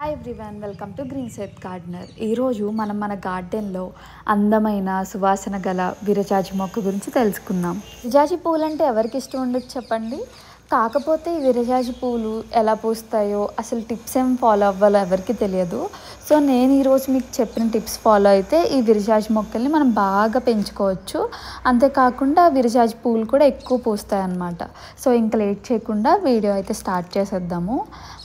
Hi everyone, welcome to green set gardener. ఈరోజు మనం మన గార్డెన్లో అందమైన సువాసన గల విరజాజి మొక్క గురించి తెలుసుకుందాం. విరజాజి పూలు అంటే ఎవరికి ఇష్టం ఉండదు చెప్పండి. కాకపోతే ఈ విరజాజి పూలు ఎలా పూస్తాయో అసలు టిప్స్ ఏం ఫాలో అవ్వాలో ఎవరికి తెలియదు. సో నేను ఈరోజు మీకు చెప్పిన టిప్స్ ఫాలో అయితే ఈ విరజాజి మొక్కల్ని మనం బాగా పెంచుకోవచ్చు. అంతేకాకుండా విరజాజి పూలు కూడా ఎక్కువ పూస్తాయి అన్నమాట. సో ఇంకా లేట్ చేయకుండా వీడియో అయితే స్టార్ట్ చేసేద్దాము.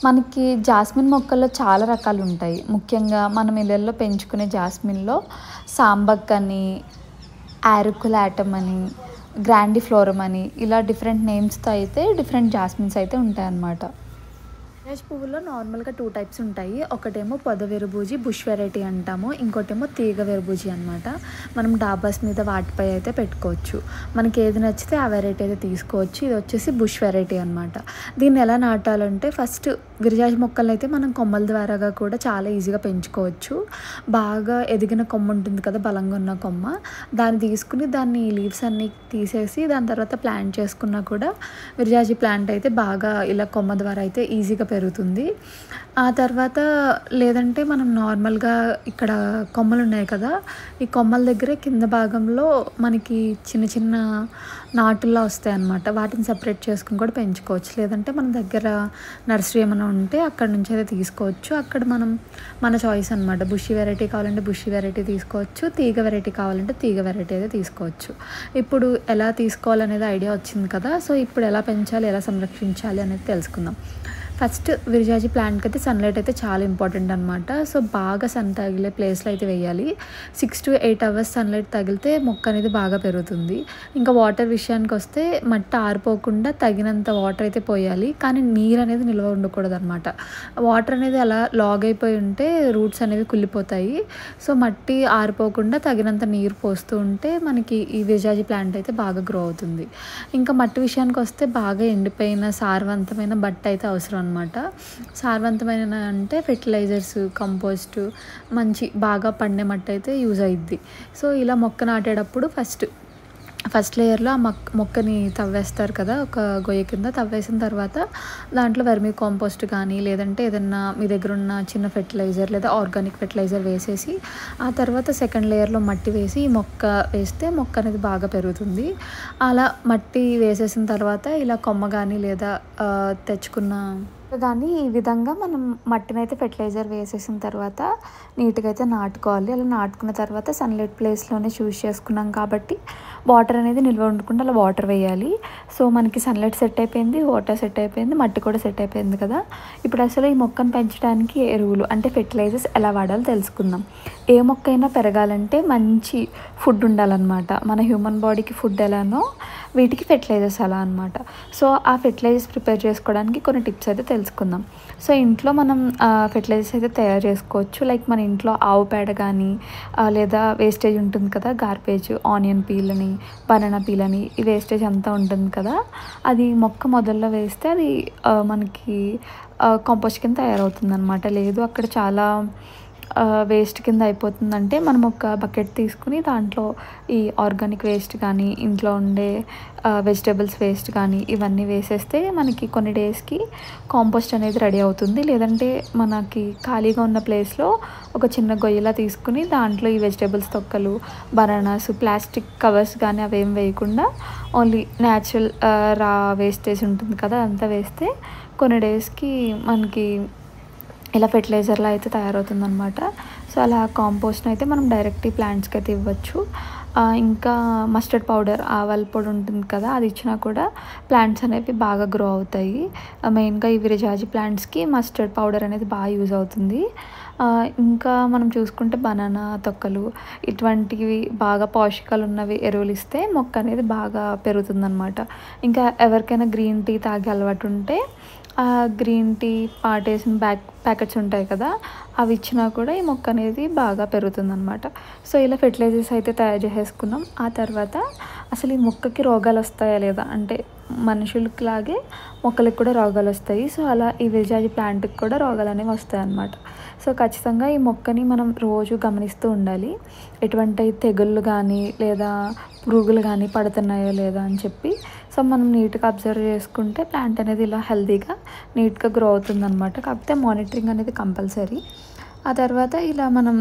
మనకి జాస్మిన్ మొక్కల్లో చాలా రకాలు ఉంటాయి. ముఖ్యంగా మనం ఇళ్ళల్లో పెంచుకునే జాస్మిన్లో సాంబక్ అని, ఆరికులాటమ్ అని, గ్రాండిఫ్లోరం అని ఇలా డిఫరెంట్ నేమ్స్తో అయితే డిఫరెంట్ జాస్మిన్స్ అయితే ఉంటాయన్నమాట. విరజాజి పువ్వులో నార్మల్గా 2 టైప్స్ ఉంటాయి. ఒకటేమో పొద విరబూజి బుష్ వెరైటీ అంటాము, ఇంకోటేమో తీగ విరబూజి అనమాట. మనం డాబాస్ మీద వాటిపై అయితే పెట్టుకోవచ్చు. మనకి ఏది నచ్చితే ఆ వెరైటీ అయితే తీసుకోవచ్చు. ఇది వచ్చేసి బుష్ వెరైటీ అనమాట. దీన్ని ఎలా నాటాలంటే ఫస్ట్ విరజాజి మొక్కలు అయితే మనం కొమ్మల ద్వారాగా కూడా చాలా ఈజీగా పెంచుకోవచ్చు. బాగా ఎదిగిన కొమ్మ ఉంటుంది కదా, బలంగా ఉన్న కొమ్మ, దాన్ని తీసుకుని దాన్ని లీవ్స్ అన్నీ తీసేసి దాని తర్వాత ప్లాంట్ చేసుకున్నా కూడా విరజాజి ప్లాంట్ అయితే బాగా ఇలా కొమ్మ ద్వారా అయితే ఈజీగా పెరుగుతుంది. ఆ తర్వాత లేదంటే మనం నార్మల్గా ఇక్కడ కొమ్మలు ఉన్నాయి కదా, ఈ కొమ్మల దగ్గరే కింద భాగంలో మనకి చిన్న చిన్న నాటుల్లా వస్తాయి అన్నమాట. వాటిని సపరేట్ చేసుకుని కూడా పెంచుకోవచ్చు. లేదంటే మన దగ్గర నర్సరీ ఏమైనా ఉంటే అక్కడ నుంచి అయితే తీసుకోవచ్చు. అక్కడ మనం మన చాయిస్ అనమాట. బుషి వెరైటీ కావాలంటే బుషి వెరైటీ తీసుకోవచ్చు, తీగ వెరైటీ కావాలంటే తీగ వెరైటీ అయితే తీసుకోవచ్చు. ఇప్పుడు ఎలా తీసుకోవాలనేది ఐడియా వచ్చింది కదా. సో ఇప్పుడు ఎలా పెంచాలి, ఎలా సంరక్షించాలి అనేది తెలుసుకుందాం. ఫస్ట్ విరజాజి ప్లాంట్కి అయితే సన్లైట్ అయితే చాలా ఇంపార్టెంట్ అనమాట. సో బాగా సన్ తగిలే ప్లేస్లో అయితే వేయాలి. 6 to 8 hours సన్లైట్ తగిలితే మొక్క అనేది బాగా పెరుగుతుంది. ఇంకా వాటర్ విషయానికి వస్తే మట్టి ఆరిపోకుండా తగినంత వాటర్ అయితే పోయాలి. కానీ నీరు అనేది నిల్వ ఉండకూడదు అనమాట. వాటర్ అనేది అలా లాగ్ అయిపోయి ఉంటే రూట్స్ అనేవి కుళ్ళిపోతాయి. సో మట్టి ఆరిపోకుండా తగినంత నీరు పోస్తూ ఉంటే మనకి ఈ విరజాజి ప్లాంట్ అయితే బాగా గ్రో అవుతుంది. ఇంకా మట్టి విషయానికి వస్తే బాగా ఎండిపోయిన సారవంతమైన బట్ట అయితే అవసరం అనమాట. సారవంతమైన అంటే ఫెర్టిలైజర్స్, కంపోస్ట్, మంచి బాగా పండే మట్టి అయితే యూజ్ అయ్యిద్ది. సో ఇలా మొక్క నాటేటప్పుడు ఫస్ట్ లేయర్లో ఆ మొక్కని తవ్వేస్తారు కదా, ఒక గొయ్య కింద తవ్వేసిన తర్వాత దాంట్లో వర్మీ కాంపోస్ట్ కానీ లేదంటే ఏదన్నా మీ దగ్గర ఉన్న చిన్న ఫెర్టిలైజర్ లేదా ఆర్గానిక్ ఫెర్టిలైజర్ వేసేసి ఆ తర్వాత సెకండ్ లేయర్లో మట్టి వేసి ఈ మొక్క వేస్తే మొక్క అనేది బాగా పెరుగుతుంది. అలా మట్టి వేసేసిన తర్వాత ఇలా కొమ్మ కానీ లేదా తెచ్చుకున్న దాన్ని ఈ విధంగా మనం మట్టిని అయితే ఫెర్టిలైజర్ వేసేసిన తర్వాత నీట్గా అయితే నాటుకోవాలి. అలా నాటుకున్న తర్వాత సన్లైట్ ప్లేస్లోనే చూస్ చేసుకున్నాం కాబట్టి వాటర్ అనేది నిల్వ ఉండకుండా అలా వాటర్ వేయాలి. సో మనకి సన్లైట్ సెట్ అయిపోయింది, వాటర్ సెట్ అయిపోయింది, మట్టి కూడా సెట్ అయిపోయింది కదా. ఇప్పుడు అసలు ఈ మొక్కను పెంచడానికి ఎరువులు అంటే ఫెర్టిలైజర్స్ ఎలా వాడాలో తెలుసుకుందాం. ఏ మొక్క అయినా పెరగాలంటే మంచి ఫుడ్ ఉండాలన్నమాట. మన హ్యూమన్ బాడీకి ఫుడ్ ఎలానో వీటికి ఫెర్టిలైజర్స్ అలా అనమాట. సో ఆ ఫెర్టిలైజర్స్ ప్రిపేర్ చేసుకోవడానికి కొన్ని టిప్స్ అయితే తెలుసుకుందాం. సో ఇంట్లో మనం ఫెర్టిలైజర్స్ అయితే తయారు చేసుకోవచ్చు. లైక్ మన ఇంట్లో ఆవు పేడ కానీ లేదా వేస్టేజ్ ఉంటుంది కదా, గార్బేజ్, ఆనియన్ పీల్ అని, బనానా పీల్ అని, ఈ వేస్టేజ్ అంతా ఉంటుంది కదా, అది మొక్క మొదల్లో వేస్తే అది మనకి కాంపోస్ట్ కింద తయారవుతుంది అనమాట. లేదు అక్కడ చాలా వేస్ట్ కింద అయిపోతుందంటే మనం ఒక బకెట్ తీసుకుని దాంట్లో ఈ ఆర్గానిక్ వేస్ట్ కానీ ఇంట్లో ఉండే వెజిటేబుల్స్ వేస్ట్ కానీ ఇవన్నీ వేసేస్తే మనకి కొన్ని డేస్కి కాంపోస్ట్ అనేది రెడీ అవుతుంది. లేదంటే మనకి ఖాళీగా ఉన్న ప్లేస్లో ఒక చిన్న గొయ్యలా తీసుకుని దాంట్లో ఈ వెజిటేబుల్స్ తొక్కలు, బనానాస్, ప్లాస్టిక్ కవర్స్ కానీ అవేం వేయకుండా ఓన్లీ న్యాచురల్ రా వేస్టేజ్ ఉంటుంది కదా అంతా వేస్తే కొన్ని డేస్కి మనకి ఇలా ఫెర్టిలైజర్లా అయితే తయారవుతుంది అనమాట. సో అలా కాంపోస్ట్ని అయితే మనం డైరెక్ట్ ఈ ప్లాంట్స్కి అయితే ఇవ్వచ్చు. ఇంకా మస్టర్డ్ పౌడర్, ఆవాల పొడి ఉంటుంది కదా, అది ఇచ్చినా కూడా ప్లాంట్స్ అనేవి బాగా గ్రో అవుతాయి. మెయిన్గా ఈ విరజాజి ప్లాంట్స్కి మస్టర్డ్ పౌడర్ అనేది బాగా యూజ్ అవుతుంది. ఇంకా మనం చూసుకుంటే బనానా తొక్కలు ఇటువంటివి బాగా పోషకాలు ఉన్నవి ఎరువులు ఇస్తే మొక్క అనేది బాగా పెరుగుతుందన్నమాట. ఇంకా ఎవరికైనా గ్రీన్ టీ తాగే అలవాటు ఉంటే ఆ గ్రీన్ టీ పాటేసిన ప్యాకెట్స్ ఉంటాయి కదా, అవి ఇచ్చినా కూడా ఈ మొక్క అనేది బాగా పెరుగుతుందన్నమాట. సో ఇలా ఫెర్టిలైజర్స్ అయితే తయారు చేసేసుకున్నాం. ఆ తర్వాత అసలు ఈ మొక్కకి రోగాలు వస్తాయా లేదా అంటే మనుషులకి లాగే మొక్కలకు కూడా రోగాలు వస్తాయి. సో అలా ఈ విరజాజి ప్లాంట్కి కూడా రోగాలు అనేవి వస్తాయి అన్నమాట. సో ఖచ్చితంగా ఈ మొక్కని మనం రోజు గమనిస్తూ ఉండాలి. ఎటువంటి తెగుళ్ళు కానీ లేదా పురుగులు కానీ పడుతున్నాయో లేదా అని చెప్పి. సో మనం నీట్గా అబ్జర్వ్ చేసుకుంటే ప్లాంట్ అనేది ఇలా హెల్తీగా నీట్గా గ్రో అవుతుందన్నమాట. కాకపోతే మానిటరింగ్ అనేది కంపల్సరీ. ఆ తర్వాత ఇలా మనం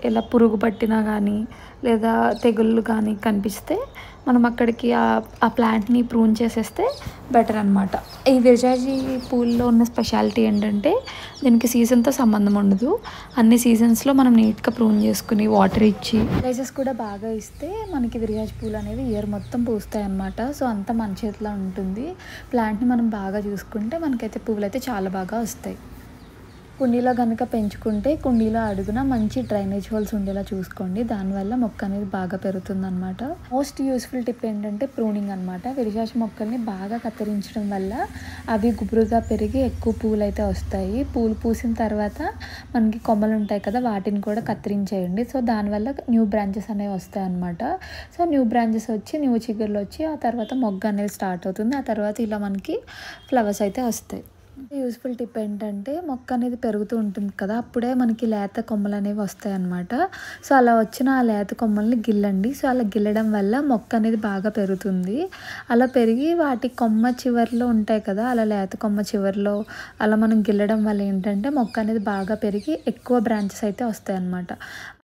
ఇలా పురుగు పట్టినా కానీ లేదా తెగుళ్ళు కానీ కనిపిస్తే మనం అక్కడికి ఆ ప్లాంట్ని ప్రూన్ చేసేస్తే బెటర్ అనమాట. ఈ విరజాజి పూల్లో ఉన్న స్పెషాలిటీ ఏంటంటే దీనికి సీజన్తో సంబంధం ఉండదు. అన్ని సీజన్స్లో మనం నీట్గా ప్రూన్ చేసుకుని వాటర్ ఇచ్చి ప్రైజెస్ కూడా బాగా ఇస్తే మనకి విరజాజి పూలు అనేవి ఇయర్ మొత్తం పూస్తాయి అన్నమాట. సో అంతా మన చేతిలో ఉంటుంది. ప్లాంట్ని మనం బాగా చూసుకుంటే మనకైతే పువ్వులు అయితే చాలా బాగా వస్తాయి. కుండీలో కనుక పెంచుకుంటే కుండీలో అడుగున మంచి డ్రైనేజ్ హోల్స్ ఉండేలా చూసుకోండి. దానివల్ల మొక్క అనేది బాగా పెరుగుతుందన్నమాట. మోస్ట్ యూస్ఫుల్ టిప్ ఏంటంటే ప్రూనింగ్ అనమాట. విరజాజి మొక్కల్ని బాగా కత్తిరించడం వల్ల అవి గుబురుగా పెరిగి ఎక్కువ పూలు అయితే వస్తాయి. పూలు పూసిన తర్వాత మనకి కొమ్మలు ఉంటాయి కదా, వాటిని కూడా కత్తిరించేయండి. సో దానివల్ల న్యూ బ్రాంచెస్ అనేవి వస్తాయి అన్నమాట. సో న్యూ బ్రాంచెస్ వచ్చి న్యూ చిగుర్లు వచ్చి ఆ తర్వాత మొగ్గ అనేది స్టార్ట్ అవుతుంది. ఆ తర్వాత ఇలా మనకి ఫ్లవర్స్ అయితే వస్తాయి. యూస్ఫుల్ టిప్ ఏంటంటే మొక్క అనేది పెరుగుతూ ఉంటుంది కదా, అప్పుడే మనకి లేత కొమ్మలు అనేవి వస్తాయి అన్నమాట. సో అలా వచ్చిన ఆ లేత కొమ్మల్ని గిల్లండి. సో అలా గిల్లడం వల్ల మొక్క అనేది బాగా పెరుగుతుంది. అలా పెరిగి వాటి కొమ్మ చివర్లో ఉంటాయి కదా, అలా లేత కొమ్మ చివర్లో అలా మనం గిల్లడం వల్ల ఏంటంటే మొక్క అనేది బాగా పెరిగి ఎక్కువ బ్రాంచెస్ అయితే వస్తాయి అన్నమాట.